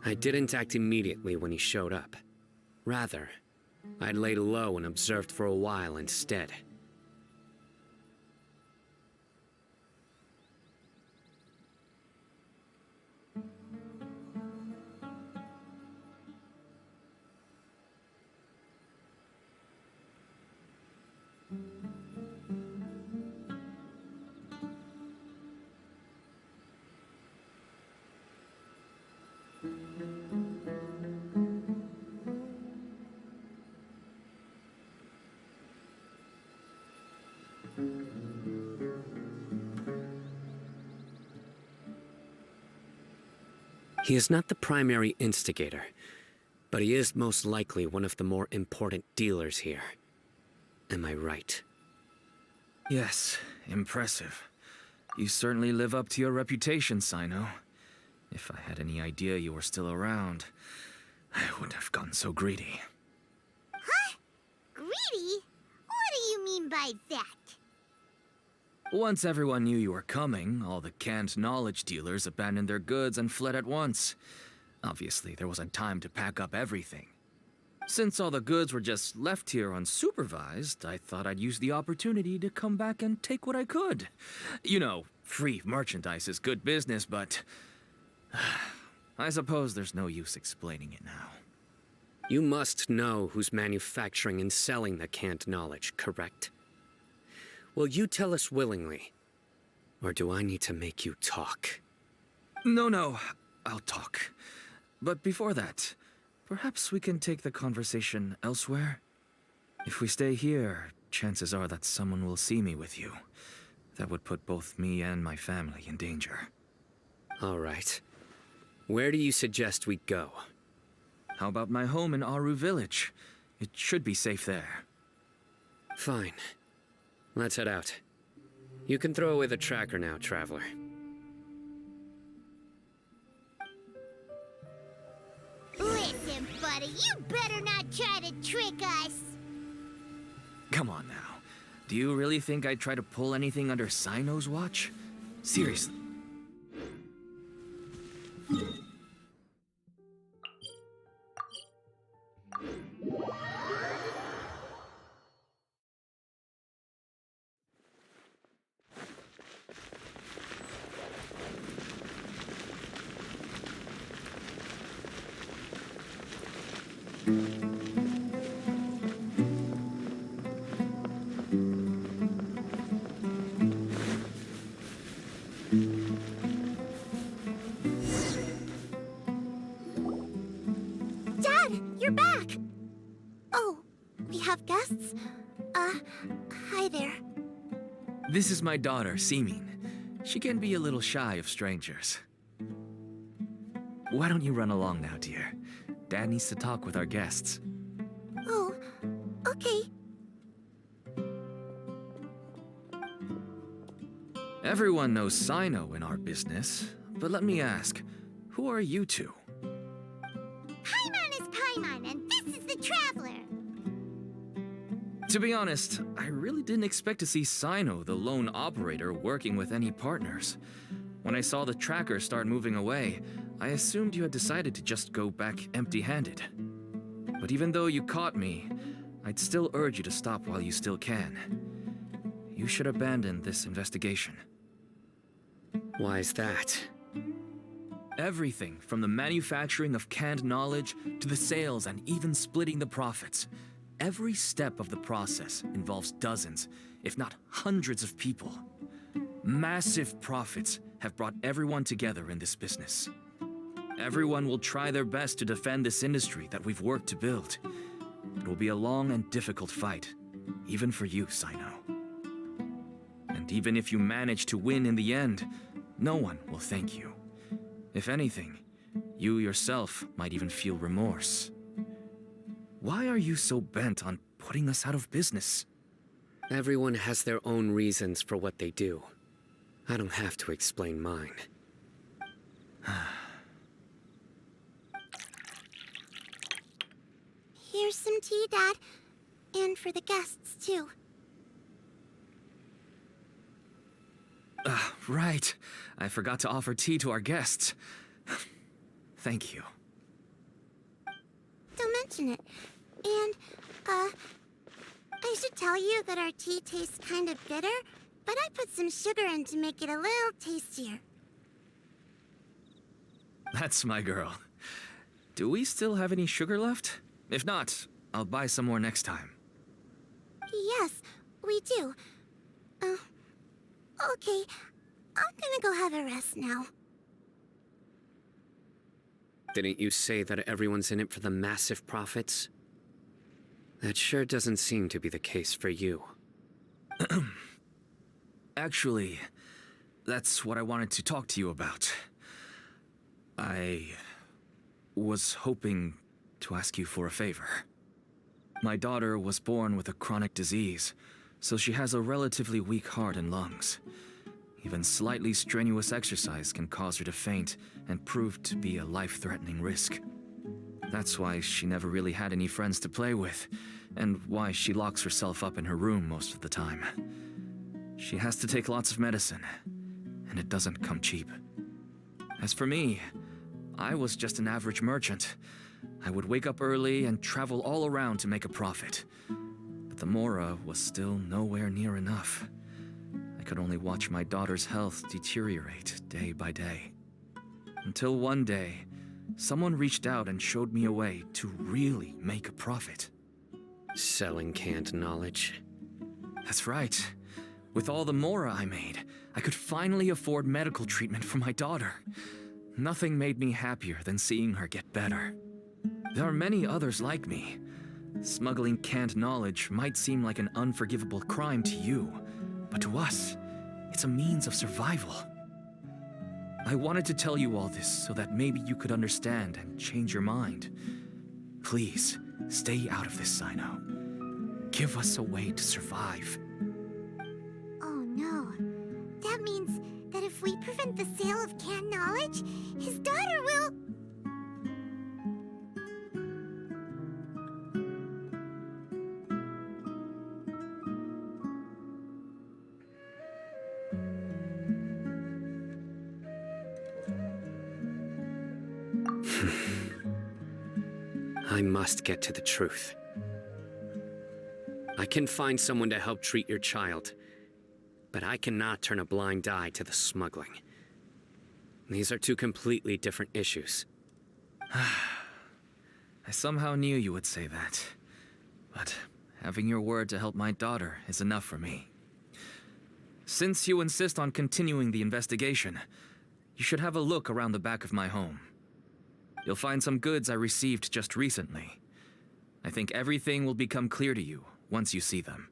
I didn't act immediately when he showed up. Rather, I'd laid low and observed for a while instead. He is not the primary instigator, but he is most likely one of the more important dealers here. Am I right? Yes, impressive. You certainly live up to your reputation, Sino. If I had any idea you were still around, I wouldn't have gotten so greedy. Huh? Greedy? What do you mean by that? Once everyone knew you were coming, all the canned knowledge dealers abandoned their goods and fled at once. Obviously, there wasn't time to pack up everything. Since all the goods were just left here unsupervised, I thought I'd use the opportunity to come back and take what I could. You know, free merchandise is good business, but I suppose there's no use explaining it now. You must know who's manufacturing and selling the canned knowledge, correct? Will you tell us willingly? Or do I need to make you talk? No, I'll talk. But before that, perhaps we can take the conversation elsewhere? If we stay here, chances are that someone will see me with you. That would put both me and my family in danger. All right. Where do you suggest we go? How about my home in Aru Village? It should be safe there. Fine. Let's head out. You can throw away the tracker now, Traveler. Listen, buddy, you better not try to trick us. Come on now. Do you really think I'd try to pull anything under Sino's watch? Seriously. Dad, you're back! Oh, we have guests? Hi there. This is my daughter, Seemin. She can be a little shy of strangers. Why don't you run along now, dear? Dad needs to talk with our guests. Oh, okay. Everyone knows Sino in our business, but let me ask, who are you two? Paimon is Paimon, and this is the Traveler. To be honest, I really didn't expect to see Sino, the lone operator, working with any partners. When I saw the tracker start moving away, I assumed you had decided to just go back empty-handed. But even though you caught me, I'd still urge you to stop while you still can. You should abandon this investigation. Why is that? Everything from the manufacturing of canned knowledge to the sales and even splitting the profits. Every step of the process involves dozens, if not hundreds of people. Massive profits have brought everyone together in this business. Everyone will try their best to defend this industry that we've worked to build. It will be a long and difficult fight, even for you, Sino. And even if you manage to win in the end, no one will thank you. If anything, you yourself might even feel remorse. Why are you so bent on putting us out of business? Everyone has their own reasons for what they do. I don't have to explain mine. Here's some tea, Dad. And for the guests, too. Right. I forgot to offer tea to our guests. Thank you. don't mention it. And, I should tell you that our tea tastes kind of bitter, but I put some sugar in to make it a little tastier. That's my girl. Do we still have any sugar left? If not, I'll buy some more next time. Yes, we do. Okay. I'm gonna go have a rest now. Didn't you say that everyone's in it for the massive profits? That sure doesn't seem to be the case for you. Actually, that's what I wanted to talk to you about. I was hoping to ask you for a favor. My daughter was born with a chronic disease, so she has a relatively weak heart and lungs. Even slightly strenuous exercise can cause her to faint and prove to be a life-threatening risk. That's why she never really had any friends to play with, and why she locks herself up in her room most of the time. She has to take lots of medicine, and it doesn't come cheap. As for me, I was just an average merchant. I would wake up early and travel all around to make a profit. But the Mora was still nowhere near enough. I could only watch my daughter's health deteriorate day by day. Until one day, someone reached out and showed me a way to really make a profit. Selling canned knowledge. That's right. With all the Mora I made, I could finally afford medical treatment for my daughter. Nothing made me happier than seeing her get better. There are many others like me. Smuggling canned knowledge might seem like an unforgivable crime to you, but to us, it's a means of survival. I wanted to tell you all this so that maybe you could understand and change your mind. Please, stay out of this, Sino. Give us a way to survive. Oh no. That means that if we prevent the sale of canned knowledge, his daughter will... I must get to the truth. I can find someone to help treat your child, but I cannot turn a blind eye to the smuggling. These are two completely different issues. I somehow knew you would say that. But having your word to help my daughter is enough for me. Since you insist on continuing the investigation, you should have a look around the back of my home. You'll find some goods I received just recently. I think everything will become clear to you once you see them.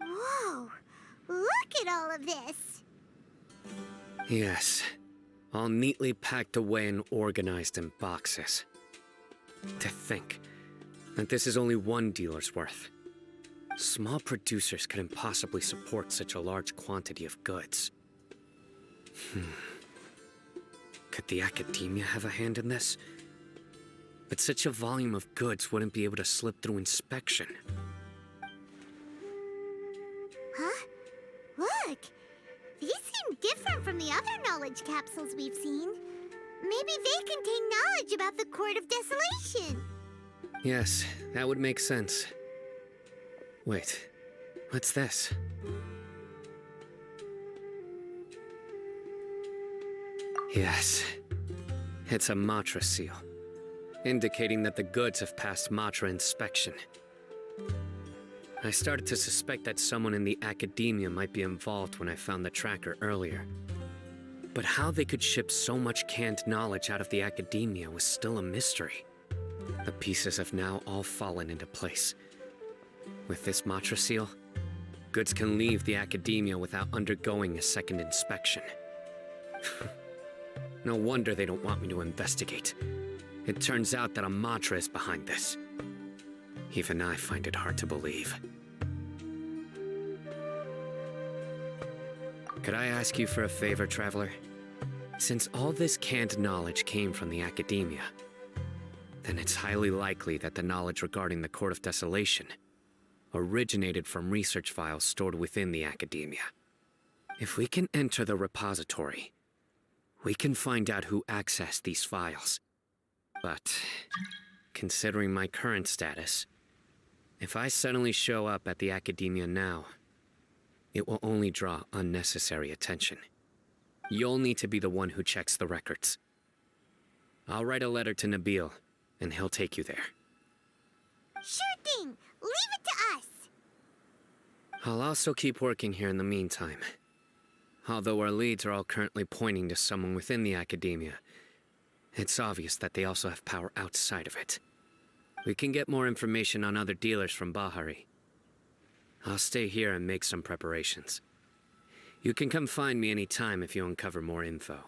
Whoa! Look at all of this! Yes, all neatly packed away and organized in boxes. To think that this is only one dealer's worth. Small producers couldn't possibly support such a large quantity of goods. Could the Academia have a hand in this? But such a volume of goods wouldn't be able to slip through inspection. Huh? Look! These seem different from the other knowledge capsules we've seen. Maybe they contain knowledge about the Court of Desolation. Yes, that would make sense. Wait, what's this? Yes, it's a Matra seal, indicating that the goods have passed Matra inspection. I started to suspect that someone in the Academia might be involved when I found the tracker earlier. But how they could ship so much canned knowledge out of the Academia was still a mystery. The pieces have now all fallen into place. With this Matra seal, goods can leave the Academia without undergoing a second inspection. No wonder they don't want me to investigate. It turns out that a Matra is behind this. Even I find it hard to believe. Could I ask you for a favor, Traveler? Since all this canned knowledge came from the Academia, then it's highly likely that the knowledge regarding the Court of Desolation originated from research files stored within the Academia. If we can enter the repository, we can find out who accessed these files. But, considering my current status, if I suddenly show up at the Academia now, it will only draw unnecessary attention. You'll need to be the one who checks the records. I'll write a letter to Nabil, and he'll take you there. Sure thing. Leave it to us. I'll also keep working here in the meantime. Although our leads are all currently pointing to someone within the Academia, it's obvious that they also have power outside of it. We can get more information on other dealers from Bahari. I'll stay here and make some preparations. You can come find me anytime if you uncover more info.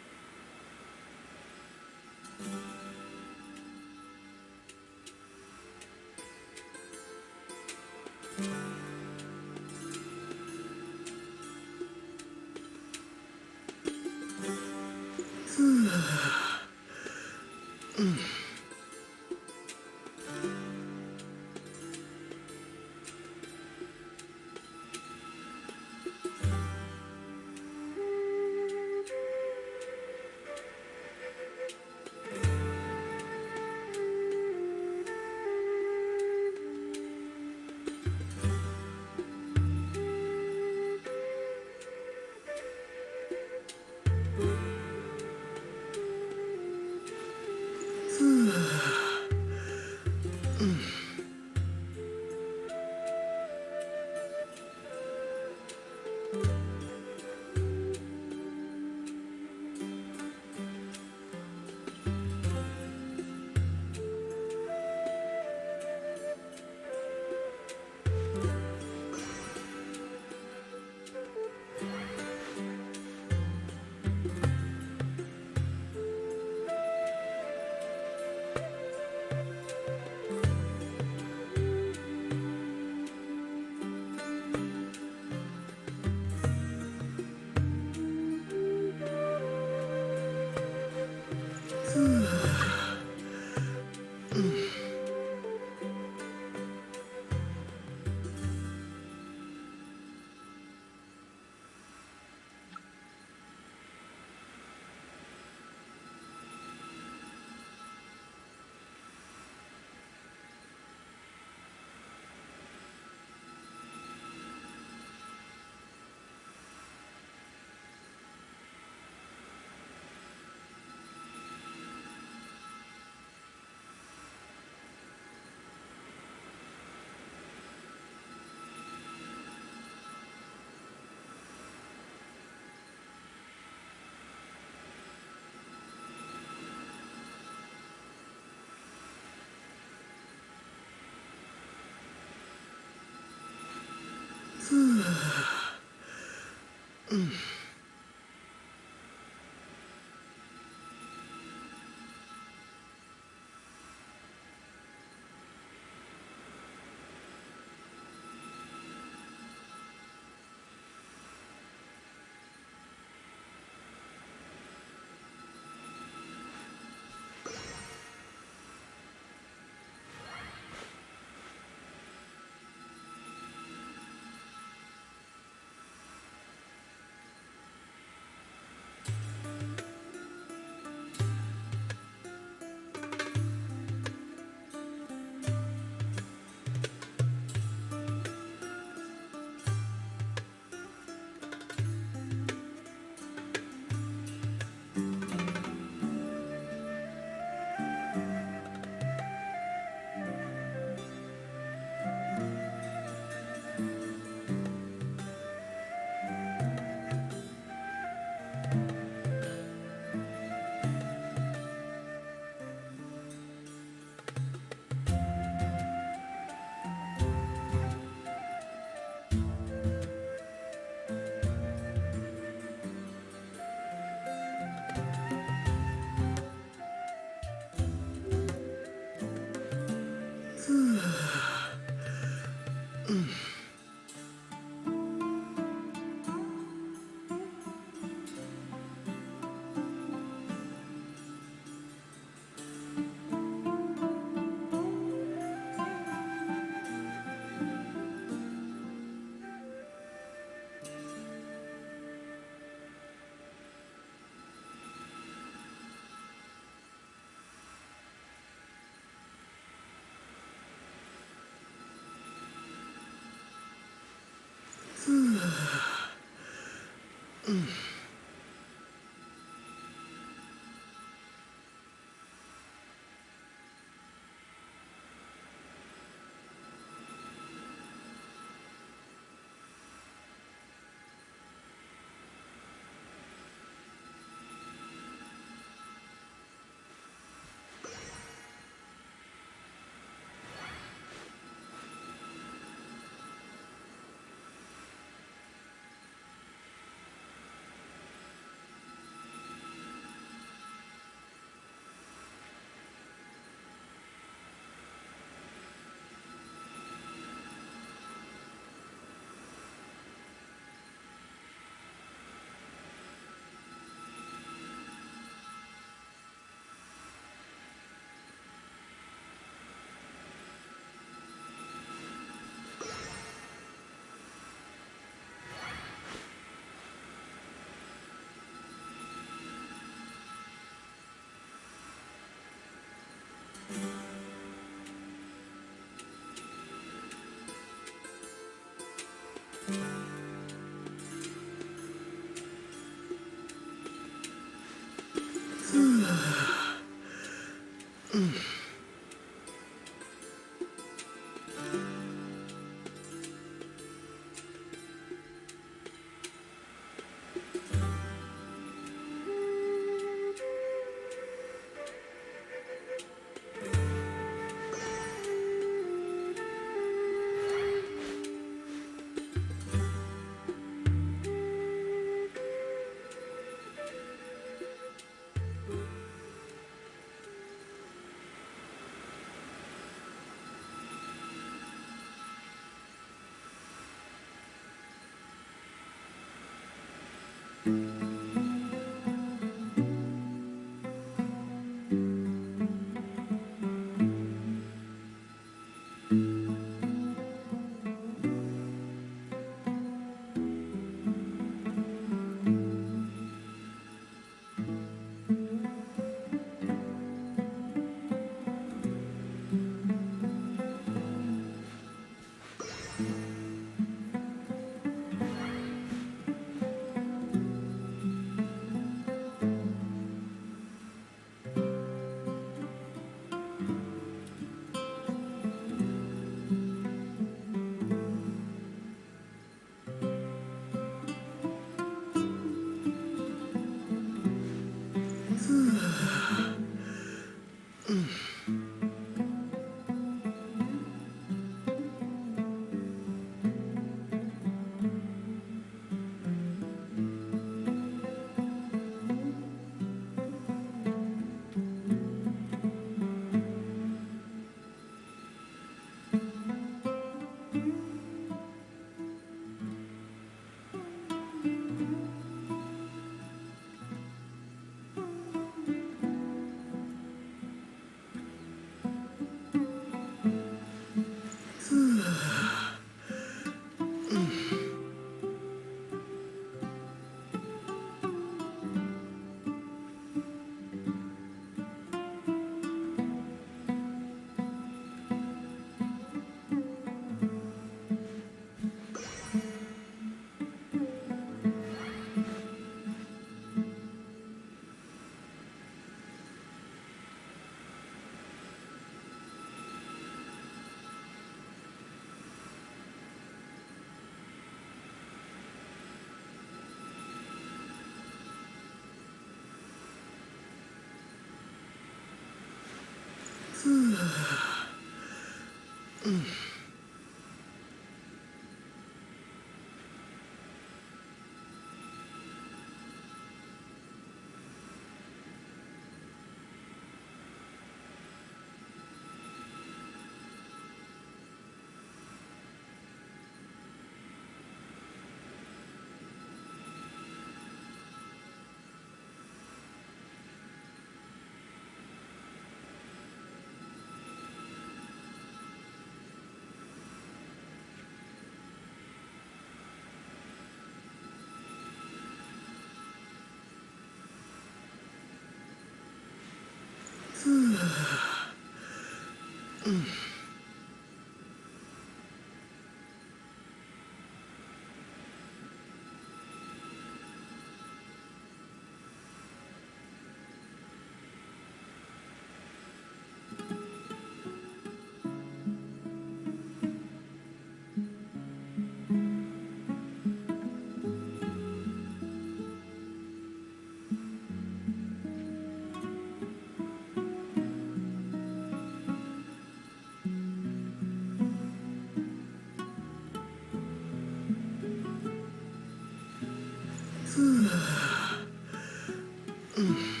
Mm.